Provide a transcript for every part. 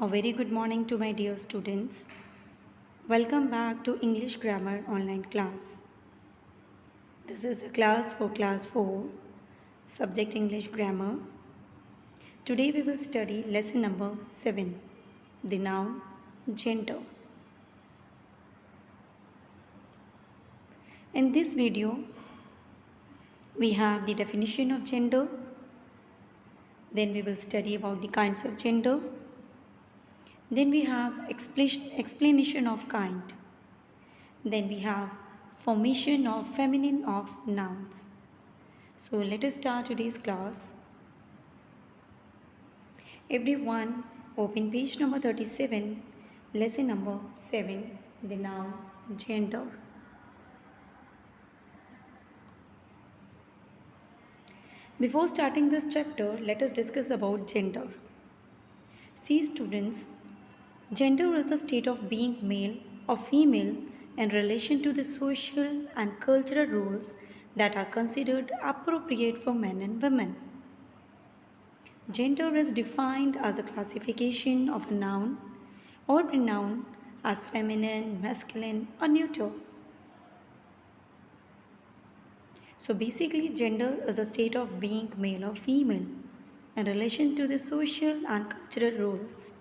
A very good morning to my dear students. Welcome back to English Grammar online class. This is the class for class 4, subject English Grammar. Today we will study lesson number 7, the noun gender. In this video, we have the definition of gender. Then we will study about the kinds of gender. Then we have explanation of kind. Then we have formation of feminine of nouns. So let us start today's class. Everyone open page number 37, lesson number 7, the noun gender. Before starting this chapter, let us discuss about gender. See students, gender is the state of being male or female in relation to the social and cultural roles that are considered appropriate for men and women. Gender is defined as a classification of a noun or pronoun as feminine, masculine, or neuter. So basically, gender is a state of being male or female in relation to the social and cultural roles.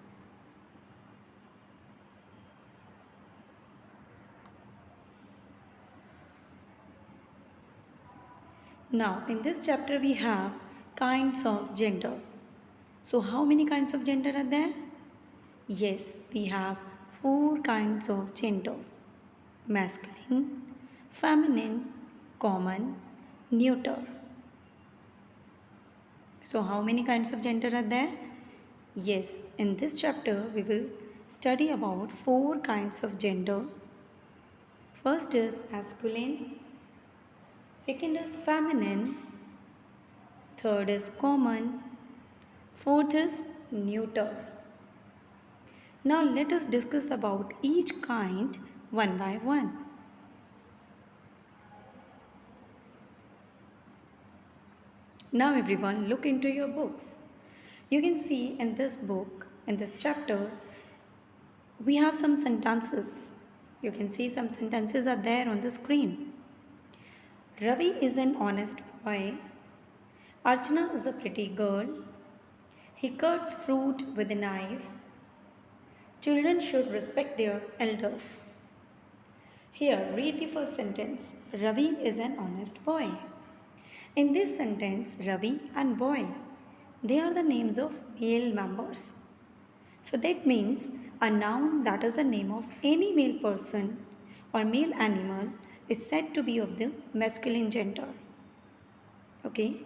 Now, in this chapter, we have kinds of gender. So, how many kinds of gender are there? Yes, we have 4 kinds of gender: masculine, feminine, common, neuter. So, how many kinds of gender are there? Yes, in this chapter, we will study about 4 kinds of gender. First is masculine, second is feminine, third is common, fourth is neuter. Now let us discuss about each kind one by one. Now everyone look into your books. You can see in this book, in this chapter, we have some sentences. You can see some sentences are there on the screen. Ravi is an honest boy. Archana is a pretty girl. He cuts fruit with a knife. Children should respect their elders. Here, read the first sentence. Ravi is an honest boy. In this sentence, Ravi and boy, they are the names of male members. So that means a noun that is the name of any male person or male animal is said to be of the masculine gender. Okay?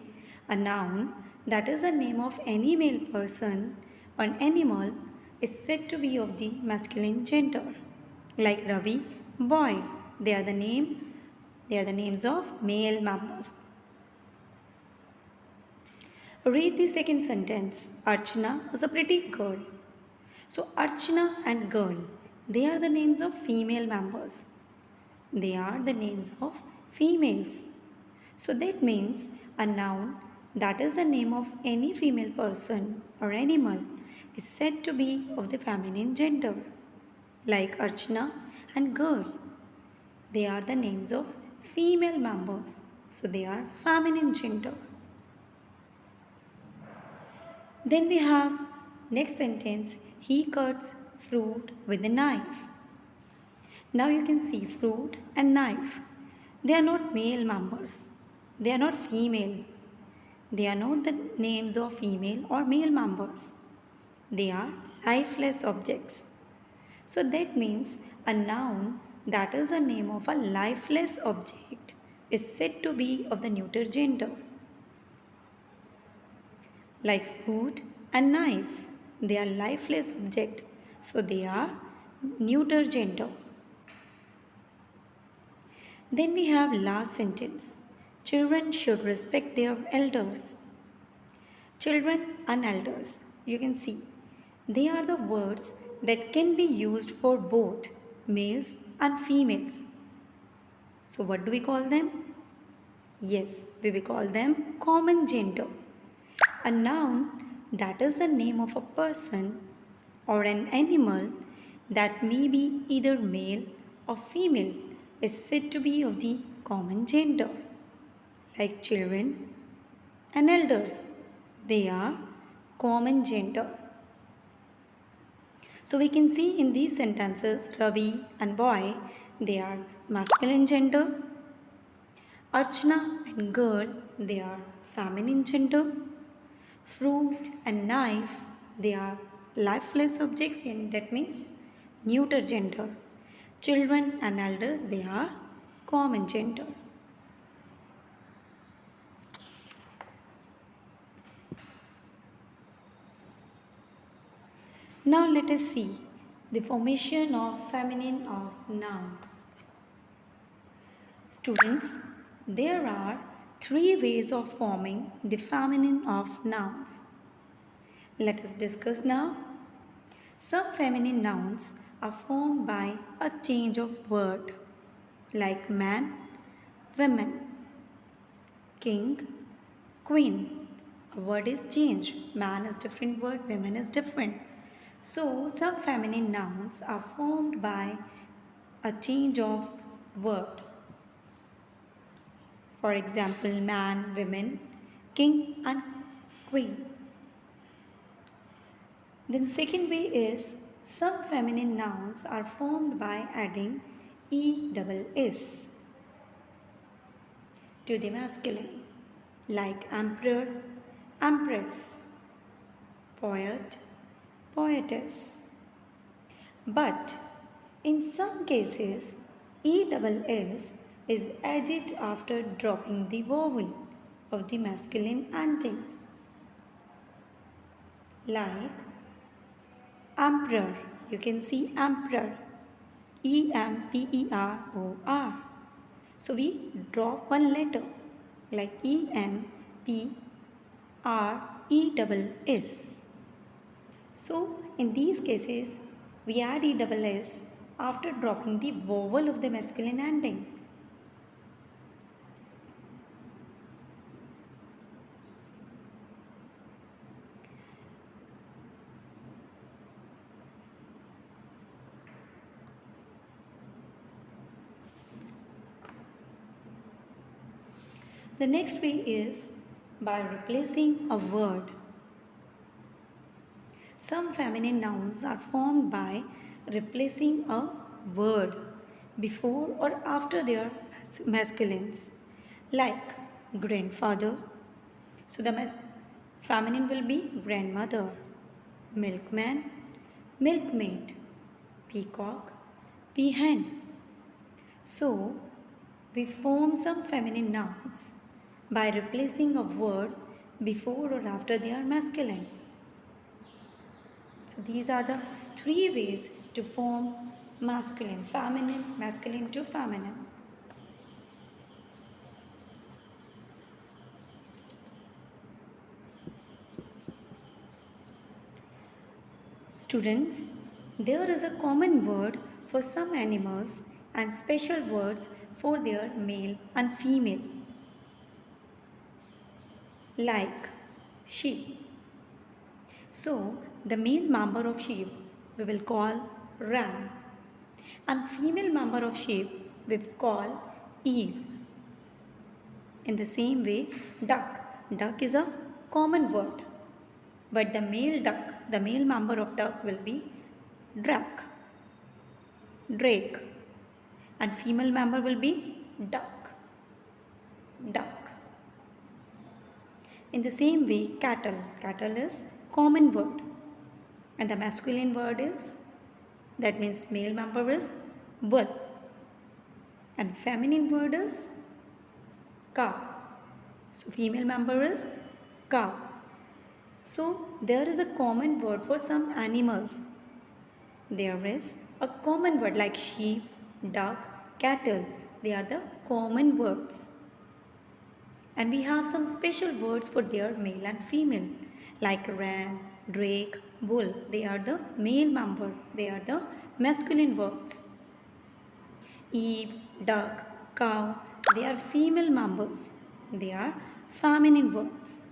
A noun that is the name of any male person or animal is said to be of the masculine gender. Like Ravi, boy. They are the names of male members. Read the second sentence. Archana is a pretty girl. So Archana and girl, they are the names of female members. They are the names of females. So that means a noun that is the name of any female person or animal is said to be of the feminine gender. Like Archana and girl, they are the names of female members. So they are feminine gender. Then we have next sentence, he cuts fruit with a knife. Now you can see fruit and knife. They are not male members. They are not female. They are not the names of female or male members. They are lifeless objects. So that means a noun that is the name of a lifeless object is said to be of the neuter gender. Like fruit and knife, they are lifeless object, so they are neuter gender. Then we have last sentence. Children should respect their elders. Children and elders, you can see, they are the words that can be used for both males and females. So what do we call them? Yes, we will call them common gender. A noun that is the name of a person or an animal that may be either male or female is said to be of the common gender, like children and elders. They are common gender. So we can see in these sentences, Ravi and boy, they are masculine gender. Archana and girl, they are feminine gender. Fruit and knife, they are lifeless objects, and that means neuter gender. Children and elders, they are common gender. Now let us see the formation of feminine of nouns. Students, there are three ways of forming the feminine of nouns. Let us discuss now. Some feminine nouns are formed by a change of word, like man, women, king, queen. A word is changed. Man is different word, women is different. So some feminine nouns are formed by a change of word. For example, man, women, king and queen. Then second way is some feminine nouns are formed by adding ESS to the masculine, like emperor, empress, poet, poetess. But in some cases, ESS is added after dropping the vowel of the masculine ending, like emperor. You can see emperor, EMPEROR. So we drop one letter, like EMPRESS. So in these cases, we add ESS after dropping the vowel of the masculine ending. The next way is by replacing a word. Some feminine nouns are formed by replacing a word before or after their masculines, like grandfather. So the feminine will be grandmother, milkman, milkmaid, peacock, peahen. So we form some feminine nouns by replacing a word before or after they are masculine. So these are the three ways to form masculine, feminine, masculine to feminine. Students, there is a common word for some animals and special words for their male and female, like sheep. So the male member of sheep we will call ram, and female member of sheep we will call Eve. In the same way, duck. Duck is a common word, but the male duck, the male member of duck will be drake, drake, and female member will be duck, duck. In the same way, cattle. Cattle is common word, and the masculine word is, that means male member is bull, and feminine word is cow. So female member is cow. So there is a common word for some animals. There is a common word like sheep, duck, cattle. They are the common words. And we have some special words for their male and female, like ram, drake, bull. They are the male members. They are the masculine words. Eve, duck, cow. They are female members. They are feminine words.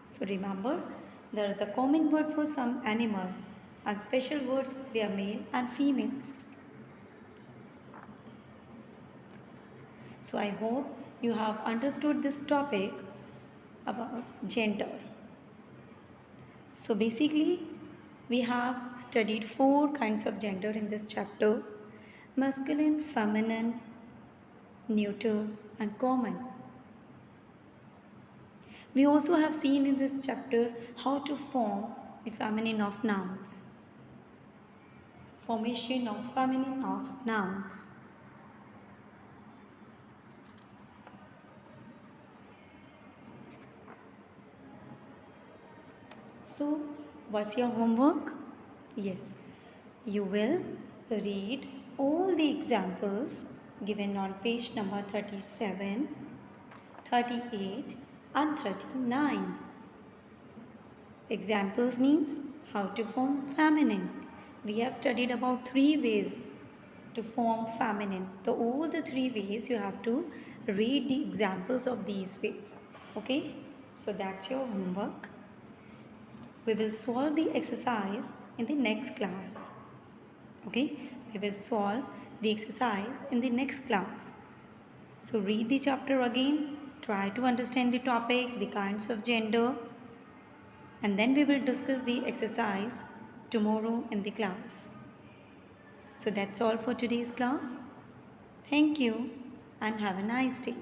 So remember, there is a common word for some animals and special words for their male and female. So I hope you have understood this topic about gender. So basically, we have studied 4 kinds of gender in this chapter: masculine, feminine, neuter, and common. We also have seen in this chapter how to form the feminine of nouns. Formation of feminine of nouns. So, what's your homework? Yes, you will read all the examples given on page number 37, 38 and 39. Examples means how to form feminine. We have studied about 3 ways to form feminine. So all the 3 ways you have to read the examples of these ways. Okay? So that's your homework. We will solve the exercise in the next class. Okay? We will solve the exercise in the next class. So read the chapter again. Try to understand the topic, the kinds of gender, and then we will discuss the exercise tomorrow in the class. So that's all for today's class. Thank you and have a nice day.